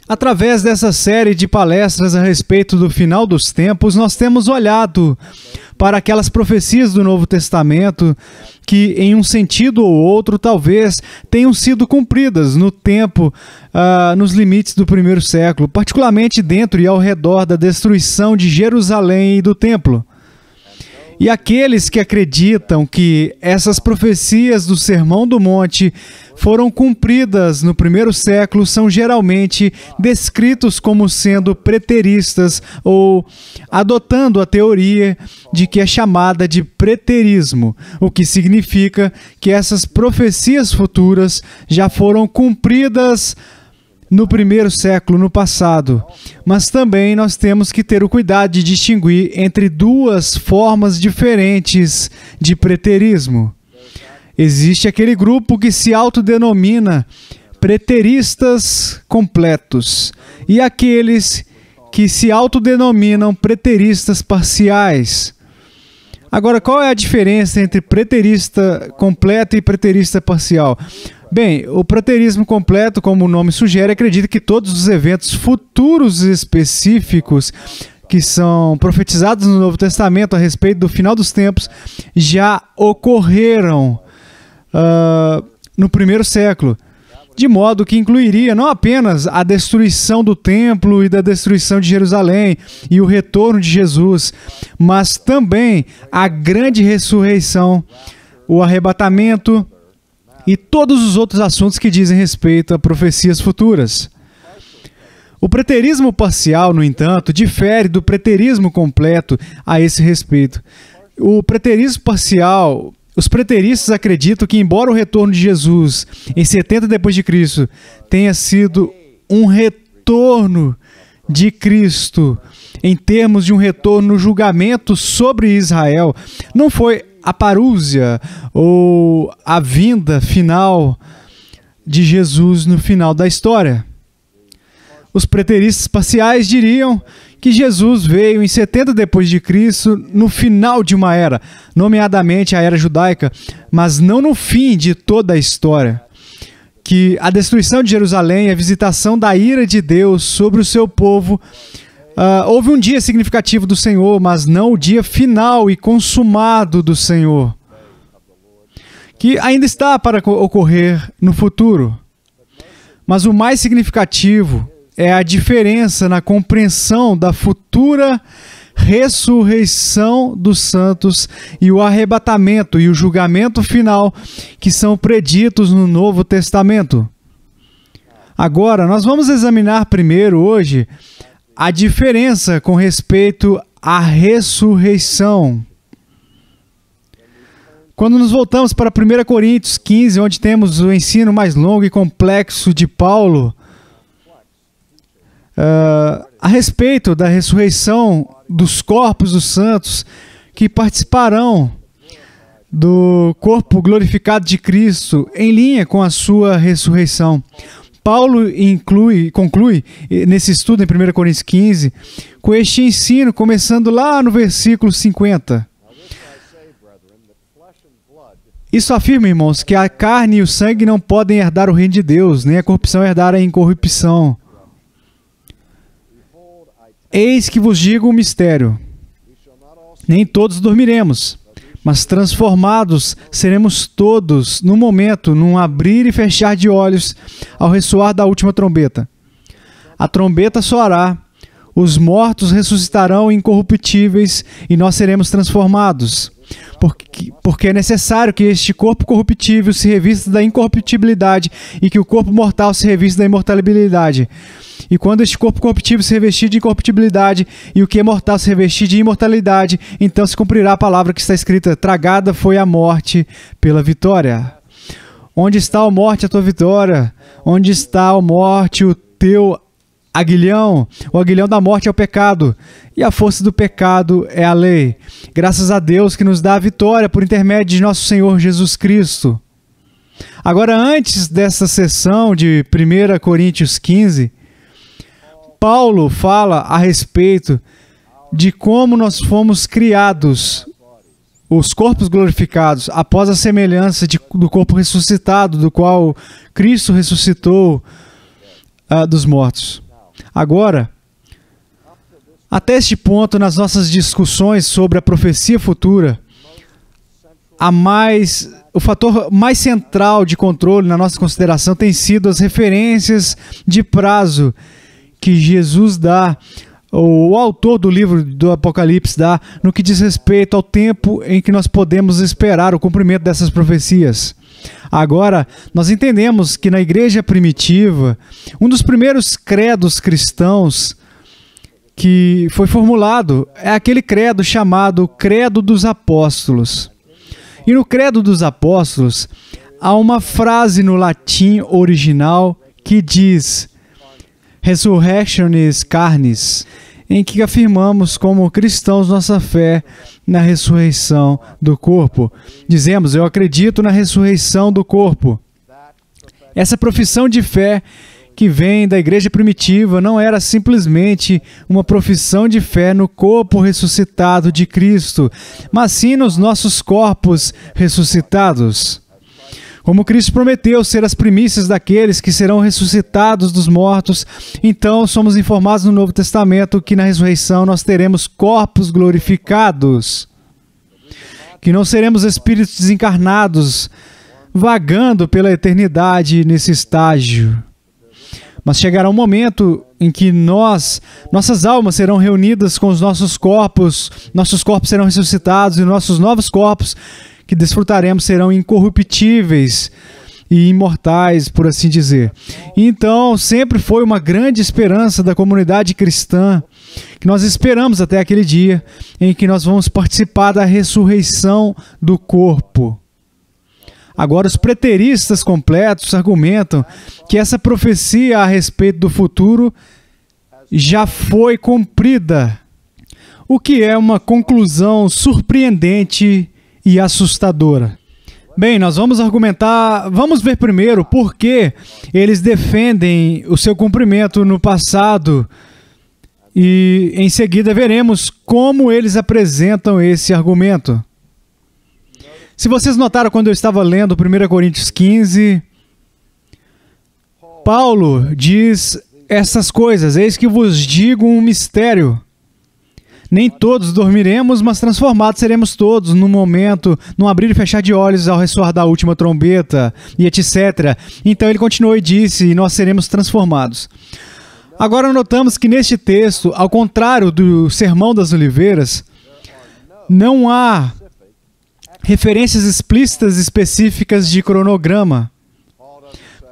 Através dessa série de palestras a respeito do final dos tempos, nós temos olhado para aquelas profecias do Novo Testamento que, em um sentido ou outro, talvez tenham sido cumpridas no tempo, nos limites do primeiro século, particularmente dentro e ao redor da destruição de Jerusalém e do templo. E aqueles que acreditam que essas profecias do Sermão do Monte foram cumpridas no primeiro século são geralmente descritos como sendo preteristas ou adotando a teoria de que é chamada de preterismo, o que significa que essas profecias futuras já foram cumpridas no primeiro século, no passado. Mas também nós temos que ter o cuidado de distinguir entre duas formas diferentes de preterismo. Existe aquele grupo que se autodenomina preteristas completos e aqueles que se autodenominam preteristas parciais. Agora, qual é a diferença entre preterista completo e preterista parcial? Bem, o preterismo completo, como o nome sugere, acredita que todos os eventos futuros específicos que são profetizados no Novo Testamento a respeito do final dos tempos já ocorreram no primeiro século, de modo que incluiria não apenas a destruição do templo e da destruição de Jerusalém e o retorno de Jesus, mas também a grande ressurreição, o arrebatamento e todos os outros assuntos que dizem respeito a profecias futuras. O preterismo parcial, no entanto, difere do preterismo completo a esse respeito. O preterismo parcial, os preteristas acreditam que, embora o retorno de Jesus em 70 d.C. tenha sido um retorno de Cristo em termos de um retorno no julgamento sobre Israel, não foi a parúzia ou a vinda final de Jesus no final da história. Os preteristas parciais diriam que Jesus veio em 70 d.C. no final de uma era, nomeadamente a era judaica, mas não no fim de toda a história. Que a destruição de Jerusalém e a visitação da ira de Deus sobre o seu povo houve um dia significativo do Senhor, mas não o dia final e consumado do Senhor, que ainda está para ocorrer no futuro. Mas o mais significativo é a diferença na compreensão da futura ressurreição dos santos e o arrebatamento e o julgamento final que são preditos no Novo Testamento. Agora, nós vamos examinar primeiro hoje a diferença com respeito à ressurreição. Quando nos voltamos para 1 Coríntios 15, onde temos o ensino mais longo e complexo de Paulo, a respeito da ressurreição dos corpos dos santos que participarão do corpo glorificado de Cristo em linha com a sua ressurreição. Paulo conclui nesse estudo em 1 Coríntios 15 com este ensino, começando lá no versículo 50. Isso afirma, irmãos, que a carne e o sangue não podem herdar o reino de Deus, nem a corrupção herdar a incorrupção. Eis que vos digo um mistério. Nem todos dormiremos, mas transformados seremos todos, no momento, num abrir e fechar de olhos, ao ressoar da última trombeta. A trombeta soará, os mortos ressuscitarão incorruptíveis e nós seremos transformados. Porque é necessário que este corpo corruptível se revista da incorruptibilidade e que o corpo mortal se revista da imortalidade. E quando este corpo corruptível se revestir de incorruptibilidade e o que é mortal se revestir de imortalidade, então se cumprirá a palavra que está escrita: tragada foi a morte pela vitória. Onde está, ó morte, a tua vitória? Onde está, ó morte, o teu aguilhão? O aguilhão da morte é o pecado, e a força do pecado é a lei. Graças a Deus que nos dá a vitória por intermédio de nosso Senhor Jesus Cristo. Agora, antes dessa sessão de 1 Coríntios 15, Paulo fala a respeito de como nós fomos criados, os corpos glorificados, após a semelhança do corpo ressuscitado, do qual Cristo ressuscitou dos mortos. Agora, até este ponto, nas nossas discussões sobre a profecia futura, o fator mais central de controle na nossa consideração tem sido as referências de prazo que Jesus dá, ou o autor do livro do Apocalipse dá, no que diz respeito ao tempo em que nós podemos esperar o cumprimento dessas profecias. Agora, nós entendemos que na igreja primitiva, um dos primeiros credos cristãos que foi formulado é aquele credo chamado Credo dos Apóstolos. E no Credo dos Apóstolos, há uma frase no latim original que diz Resurrectionis carnis, em que afirmamos como cristãos nossa fé na ressurreição do corpo. Dizemos, eu acredito na ressurreição do corpo. Essa profissão de fé que vem da igreja primitiva não era simplesmente uma profissão de fé no corpo ressuscitado de Cristo, mas sim nos nossos corpos ressuscitados. Como Cristo prometeu ser as primícias daqueles que serão ressuscitados dos mortos, então somos informados no Novo Testamento que na ressurreição nós teremos corpos glorificados, que não seremos espíritos desencarnados, vagando pela eternidade nesse estágio. Mas chegará um momento em que nossas almas serão reunidas com os nossos corpos serão ressuscitados e nossos novos corpos que desfrutaremos serão incorruptíveis e imortais, por assim dizer. Então, sempre foi uma grande esperança da comunidade cristã, que nós esperamos até aquele dia em que nós vamos participar da ressurreição do corpo. Agora, os preteristas completos argumentam que essa profecia a respeito do futuro já foi cumprida, o que é uma conclusão surpreendente e assustadora. Bem, nós vamos ver primeiro por que eles defendem o seu cumprimento no passado e em seguida veremos como eles apresentam esse argumento. Se vocês notaram quando eu estava lendo 1 Coríntios 15, Paulo diz essas coisas, eis que vos digo um mistério. Nem todos dormiremos, mas transformados seremos todos num momento, num abrir e fechar de olhos ao ressoar da última trombeta, e etc. Então ele continuou e disse, e nós seremos transformados. Agora notamos que neste texto, ao contrário do Sermão das Oliveiras, não há referências explícitas específicas de cronograma.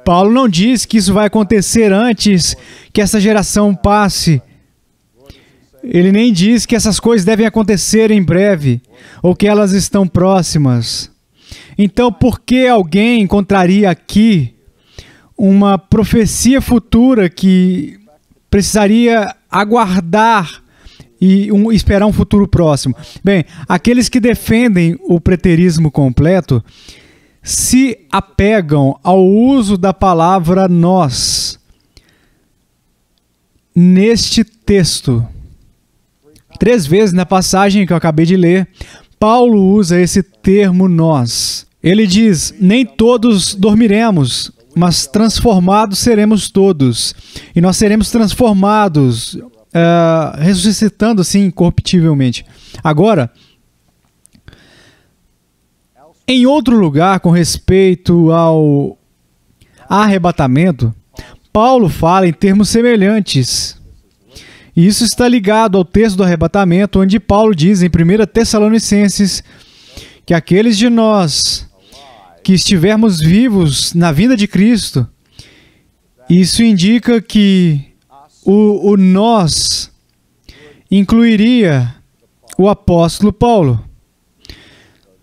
Paulo não diz que isso vai acontecer antes que essa geração passe. Ele nem diz que essas coisas devem acontecer em breve, ou que elas estão próximas. Então, por que alguém encontraria aqui uma profecia futura que precisaria aguardar e esperar um futuro próximo? Bem, aqueles que defendem o preterismo completo se apegam ao uso da palavra nós neste texto. 3 vezes na passagem que eu acabei de ler, Paulo usa esse termo nós. Ele diz, nem todos dormiremos, mas transformados seremos todos. E nós seremos transformados, ressuscitando assim incorruptivelmente. Agora, em outro lugar, com respeito ao arrebatamento, Paulo fala em termos semelhantes. E isso está ligado ao texto do arrebatamento, onde Paulo diz em 1 Tessalonicenses que aqueles de nós que estivermos vivos na vinda de Cristo, isso indica que o nós incluiria o apóstolo Paulo.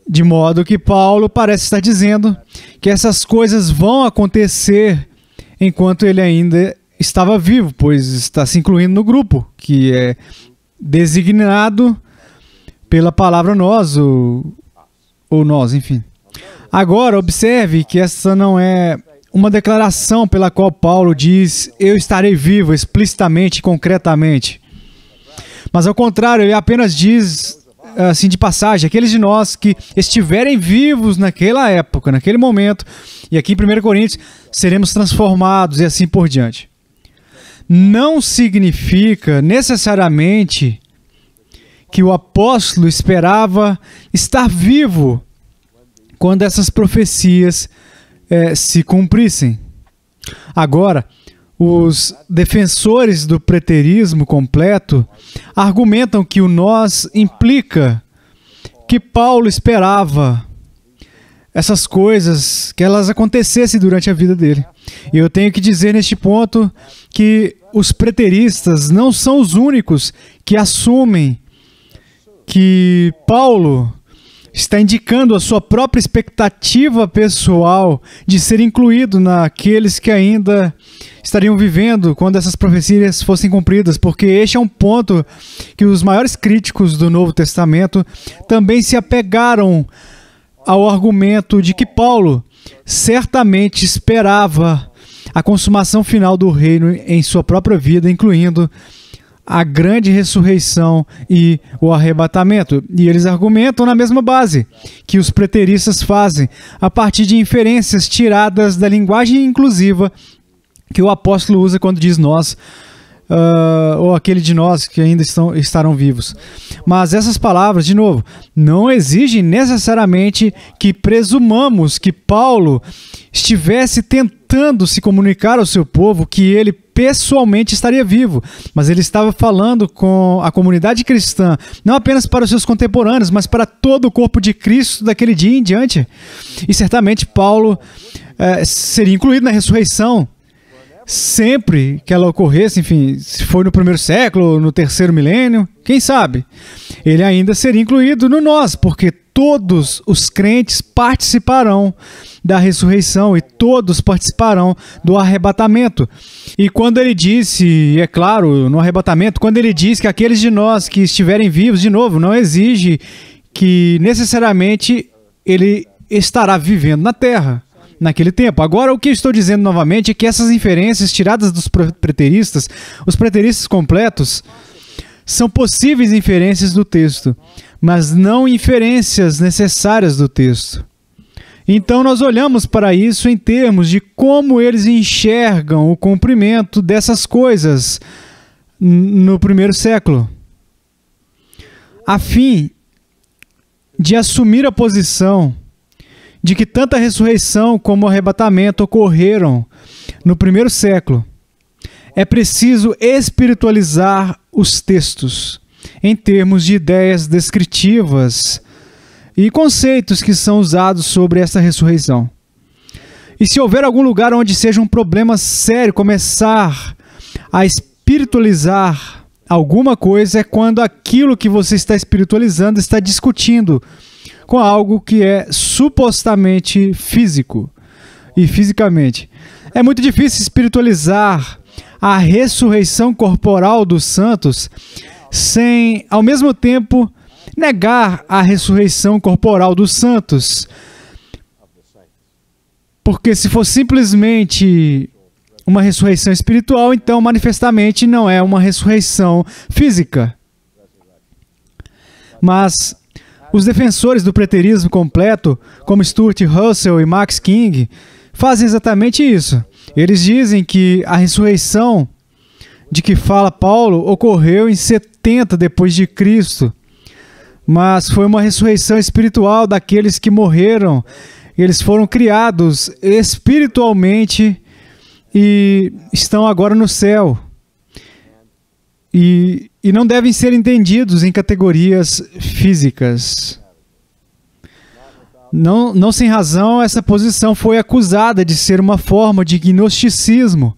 De modo que Paulo parece estar dizendo que essas coisas vão acontecer enquanto ele ainda estava vivo, pois está se incluindo no grupo, que é designado pela palavra nós, ou nós, enfim. Agora, observe que essa não é uma declaração pela qual Paulo diz, eu estarei vivo, explicitamente, concretamente. Mas, ao contrário, ele apenas diz, assim de passagem, aqueles de nós que estiverem vivos naquela época, naquele momento, e aqui em 1 Coríntios, seremos transformados e assim por diante. não significa necessariamente que o apóstolo esperava estar vivo quando essas profecias se cumprissem. Agora, os defensores do preterismo completo argumentam que o nós implica que Paulo esperava essas coisas, que elas acontecessem durante a vida dele. E eu tenho que dizer neste ponto que os preteristas não são os únicos que assumem que Paulo está indicando a sua própria expectativa pessoal de ser incluído naqueles que ainda estariam vivendo quando essas profecias fossem cumpridas, porque este é um ponto que os maiores críticos do Novo Testamento também se apegaram ao argumento de que Paulo certamente esperava a consumação final do reino em sua própria vida, incluindo a grande ressurreição e o arrebatamento. E eles argumentam na mesma base que os preteristas fazem, a partir de inferências tiradas da linguagem inclusiva que o apóstolo usa quando diz nós, ou aquele de nós que ainda estarão vivos. Mas essas palavras, de novo, não exigem necessariamente que presumamos que Paulo estivesse tentando se comunicar ao seu povo que ele pessoalmente estaria vivo, mas ele estava falando com a comunidade cristã, não apenas para os seus contemporâneos, mas para todo o corpo de Cristo daquele dia em diante. E certamente Paulo seria incluído na ressurreição sempre que ela ocorresse, enfim, se foi no primeiro século, no terceiro milênio, quem sabe? Ele ainda seria incluído no nós, porque todos os crentes participarão da ressurreição e todos participarão do arrebatamento. E quando ele disse, e é claro, no arrebatamento, quando ele diz que aqueles de nós que estiverem vivos, de novo, não exige que necessariamente ele estará vivendo na terra naquele tempo. Agora, o que eu estou dizendo novamente é que essas inferências tiradas dos preteristas, os preteristas completos, são possíveis inferências do texto, mas não inferências necessárias do texto. Então, nós olhamos para isso em termos de como eles enxergam o cumprimento dessas coisas no primeiro século, a fim de assumir a posição de que tanto a ressurreição como o arrebatamento ocorreram no primeiro século. É preciso espiritualizar os textos em termos de ideias descritivas e conceitos que são usados sobre essa ressurreição. E se houver algum lugar onde seja um problema sério começar a espiritualizar alguma coisa, é quando aquilo que você está espiritualizando está discutindo com algo que é supostamente físico e fisicamente. É muito difícil espiritualizar a ressurreição corporal dos santos sem, ao mesmo tempo, negar a ressurreição corporal dos santos. Porque se for simplesmente uma ressurreição espiritual, então manifestamente não é uma ressurreição física. Mas os defensores do preterismo completo, como Stuart Russell e Max King, fazem exatamente isso. Eles dizem que a ressurreição de que fala Paulo ocorreu em 70 depois de Cristo, mas foi uma ressurreição espiritual daqueles que morreram. Eles foram criados espiritualmente e estão agora no céu. E não devem ser entendidos em categorias físicas. Não sem razão, essa posição foi acusada de ser uma forma de gnosticismo,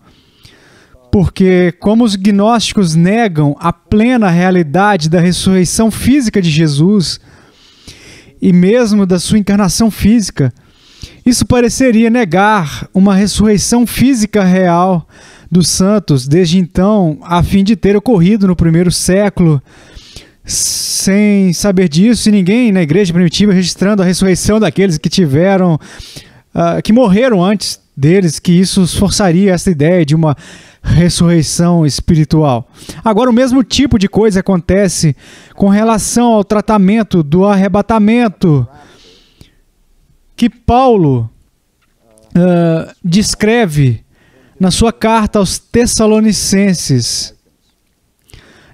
porque como os gnósticos negam a plena realidade da ressurreição física de Jesus e mesmo da sua encarnação física, isso pareceria negar uma ressurreição física real dos santos desde então, a fim de ter ocorrido no primeiro século, sem saber disso, e ninguém na igreja primitiva registrando a ressurreição daqueles que que morreram antes deles, que isso forçaria essa ideia de uma ressurreição espiritual. Agora, o mesmo tipo de coisa acontece com relação ao tratamento do arrebatamento que Paulo descreve na sua carta aos Tessalonicenses.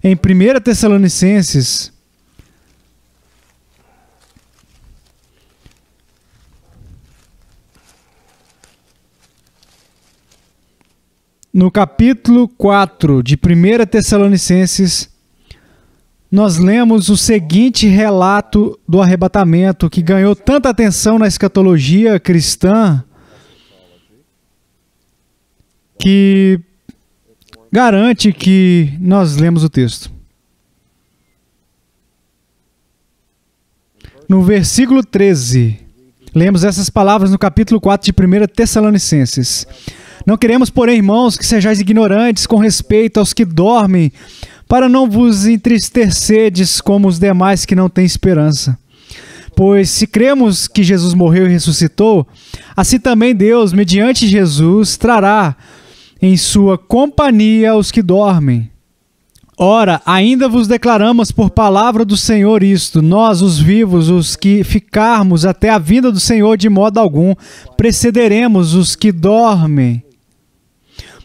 Em 1 Tessalonicenses, no capítulo 4 de 1 Tessalonicenses, nós lemos o seguinte relato do arrebatamento que ganhou tanta atenção na escatologia cristã que garante que nós lemos o texto. No versículo 13, lemos essas palavras no capítulo 4 de 1 Tessalonicenses. Não queremos, porém, irmãos, que sejais ignorantes com respeito aos que dormem, para não vos entristecerdes como os demais que não têm esperança. Pois se cremos que Jesus morreu e ressuscitou, assim também Deus, mediante Jesus, trará em sua companhia os que dormem. Ora, ainda vos declaramos por palavra do Senhor isto: nós, os vivos, os que ficarmos até a vinda do Senhor, de modo algum precederemos os que dormem.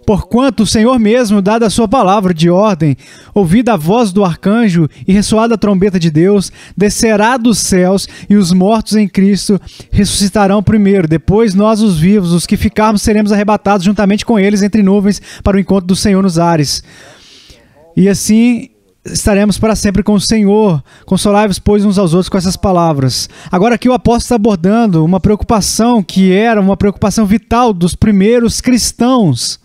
Porquanto o Senhor mesmo, dada a sua palavra de ordem, ouvida a voz do arcanjo e ressoada a trombeta de Deus, descerá dos céus, e os mortos em Cristo ressuscitarão primeiro. Depois nós, os vivos, os que ficarmos, seremos arrebatados juntamente com eles entre nuvens para o encontro do Senhor nos ares. E assim estaremos para sempre com o Senhor. Consolai-vos, pois, uns aos outros com essas palavras. Agora aqui o apóstolo está abordando uma preocupação que era uma preocupação vital dos primeiros cristãos.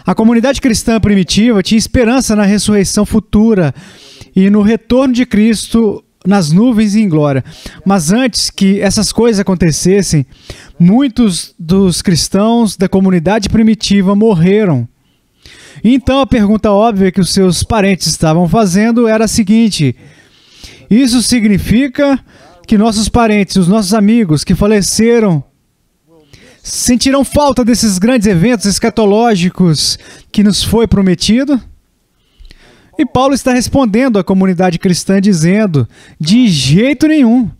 A comunidade cristã primitiva tinha esperança na ressurreição futura e no retorno de Cristo nas nuvens e em glória. Mas antes que essas coisas acontecessem, muitos dos cristãos da comunidade primitiva morreram. E então a pergunta óbvia que os seus parentes estavam fazendo era a seguinte: isso significa que nossos parentes, os nossos amigos que faleceram, sentirão falta desses grandes eventos escatológicos que nos foi prometido? E Paulo está respondendo à comunidade cristã dizendo: de jeito nenhum.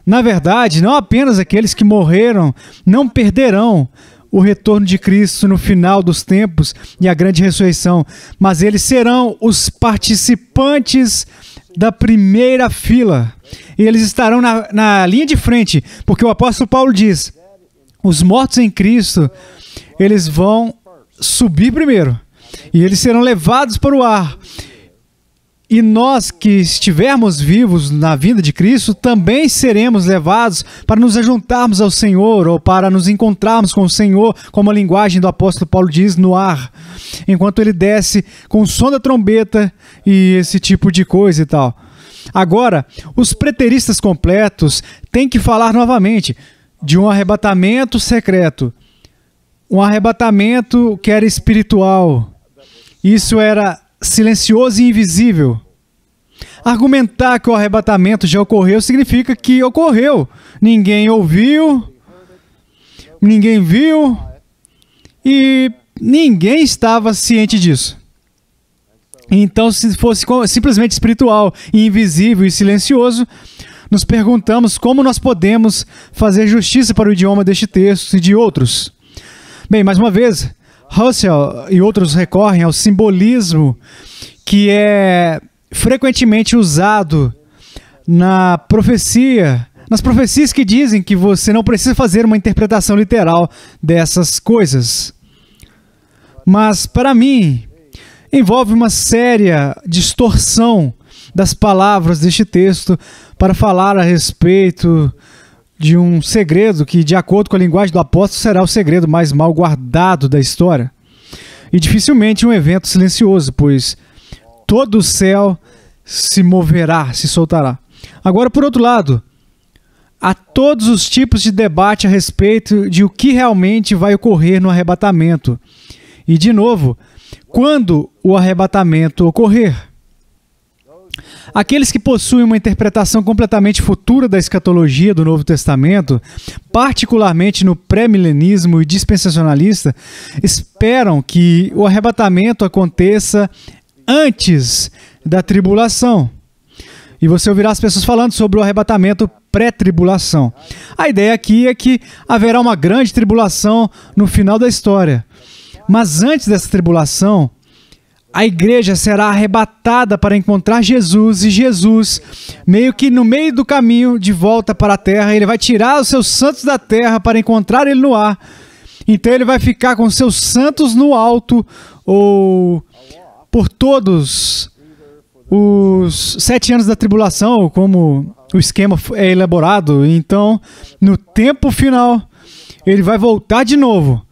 Na verdade, não apenas aqueles que morreram não perderão o retorno de Cristo no final dos tempos e a grande ressurreição, mas eles serão os participantes da primeira fila. E eles estarão na linha de frente, porque o apóstolo Paulo diz: os mortos em Cristo, eles vão subir primeiro, e eles serão levados para o ar. E nós que estivermos vivos na vinda de Cristo, também seremos levados para nos ajuntarmos ao Senhor, ou para nos encontrarmos com o Senhor, como a linguagem do apóstolo Paulo diz, no ar, enquanto ele desce com o som da trombeta e esse tipo de coisa e tal. Agora, os preteristas completos têm que falar novamente de um arrebatamento secreto, um arrebatamento que era espiritual. Isso era silencioso e invisível. Argumentar que o arrebatamento já ocorreu significa que ocorreu. Ninguém ouviu, ninguém viu e ninguém estava ciente disso. Então, se fosse simplesmente espiritual, invisível e silencioso, nos perguntamos como nós podemos fazer justiça para o idioma deste texto e de outros. Bem, mais uma vez, Russell e outros recorrem ao simbolismo que é frequentemente usado na profecia, nas profecias que dizem que você não precisa fazer uma interpretação literal dessas coisas. Mas, para mim, envolve uma séria distorção das palavras deste texto para falar a respeito de um segredo que, de acordo com a linguagem do apóstolo, será o segredo mais mal guardado da história. E dificilmente um evento silencioso, pois todo o céu se moverá, se soltará. Agora, por outro lado, há todos os tipos de debate a respeito de o que realmente vai ocorrer no arrebatamento. E, de novo, quando o arrebatamento ocorrer. Aqueles que possuem uma interpretação completamente futura da escatologia do Novo Testamento, particularmente no pré-milenismo e dispensacionalista, esperam que o arrebatamento aconteça antes da tribulação. E você ouvirá as pessoas falando sobre o arrebatamento pré-tribulação. A ideia aqui é que haverá uma grande tribulação no final da história. Mas antes dessa tribulação, a igreja será arrebatada para encontrar Jesus, e Jesus, meio que no meio do caminho de volta para a terra, ele vai tirar os seus santos da terra para encontrar ele no ar. Então ele vai ficar com seus santos no alto, ou por todos os 7 anos da tribulação, como o esquema é elaborado. Então, no tempo final, ele vai voltar de novo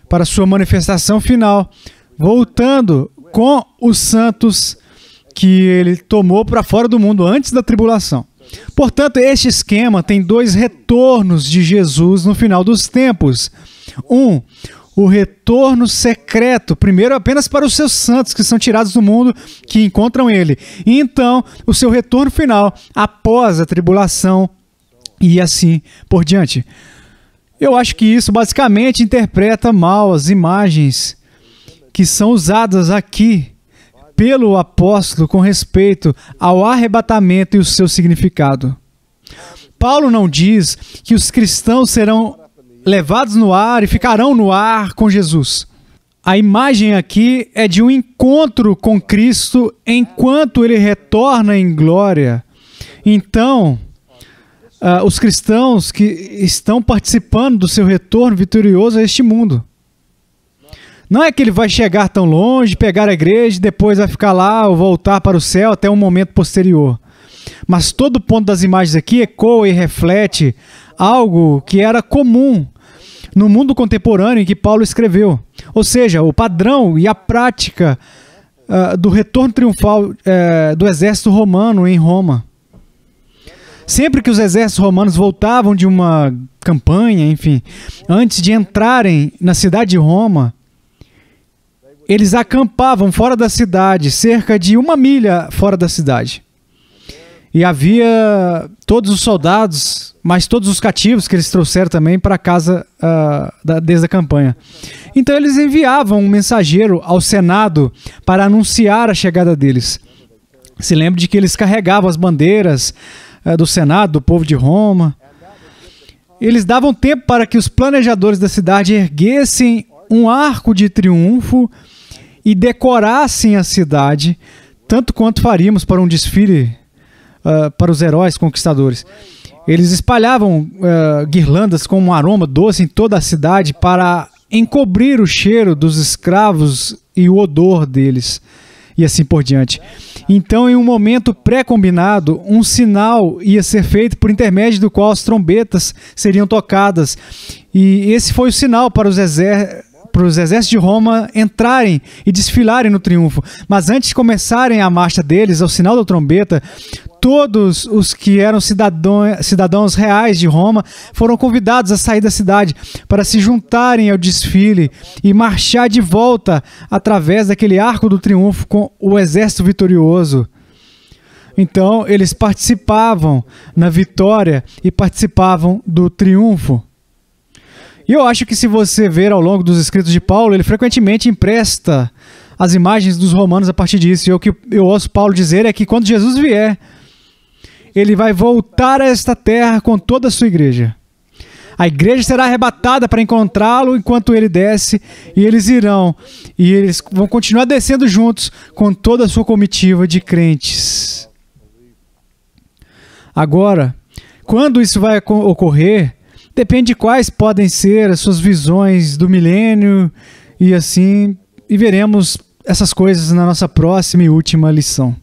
para a sua manifestação final, voltando com os santos que ele tomou para fora do mundo antes da tribulação. Portanto, este esquema tem 2 retornos de Jesus no final dos tempos. O retorno secreto, primeiro apenas para os seus santos que são tirados do mundo, que encontram ele. E então, o seu retorno final após a tribulação e assim por diante. Eu acho que isso basicamente interpreta mal as imagens que são usadas aqui pelo apóstolo com respeito ao arrebatamento e o seu significado. Paulo não diz que os cristãos serão levados no ar e ficarão no ar com Jesus. A imagem aqui é de um encontro com Cristo enquanto ele retorna em glória. Então, os cristãos que estão participando do seu retorno vitorioso a este mundo. Não é que ele vai chegar tão longe, pegar a igreja e depois vai ficar lá ou voltar para o céu até um momento posterior. Mas todo o ponto das imagens aqui ecoa e reflete algo que era comum no mundo contemporâneo em que Paulo escreveu. Ou seja, o padrão e a prática do retorno triunfal do exército romano em Roma. Sempre que os exércitos romanos voltavam de uma campanha, enfim, antes de entrarem na cidade de Roma, eles acampavam fora da cidade, cerca de 1 milha fora da cidade. E havia todos os soldados, mas todos os cativos que eles trouxeram também para casa desde a campanha. Então eles enviavam um mensageiro ao Senado para anunciar a chegada deles. Se lembre de que eles carregavam as bandeiras do Senado, do povo de Roma. Eles davam tempo para que os planejadores da cidade erguessem um arco de triunfo e decorassem a cidade, tanto quanto faríamos para um desfile para os heróis conquistadores. Eles espalhavam guirlandas com um aroma doce em toda a cidade para encobrir o cheiro dos escravos e o odor deles, e assim por diante. Então, em um momento pré-combinado, um sinal ia ser feito por intermédio do qual as trombetas seriam tocadas. E esse foi o sinal para os exércitos de Roma entrarem e desfilarem no triunfo. Mas antes de começarem a marcha deles, ao sinal da trombeta, todos os que eram cidadãos reais de Roma foram convidados a sair da cidade para se juntarem ao desfile e marchar de volta através daquele arco do triunfo com o exército vitorioso. Então, eles participavam na vitória e participavam do triunfo. E eu acho que se você ver ao longo dos escritos de Paulo, ele frequentemente empresta as imagens dos romanos a partir disso. E o que eu ouço Paulo dizer é que quando Jesus vier, ele vai voltar a esta terra com toda a sua igreja. A igreja será arrebatada para encontrá-lo enquanto ele desce, e eles irão, e eles vão continuar descendo juntos com toda a sua comitiva de crentes. Agora, quando isso vai ocorrer, depende de quais podem ser as suas visões do milênio, e assim, e veremos essas coisas na nossa próxima e última lição.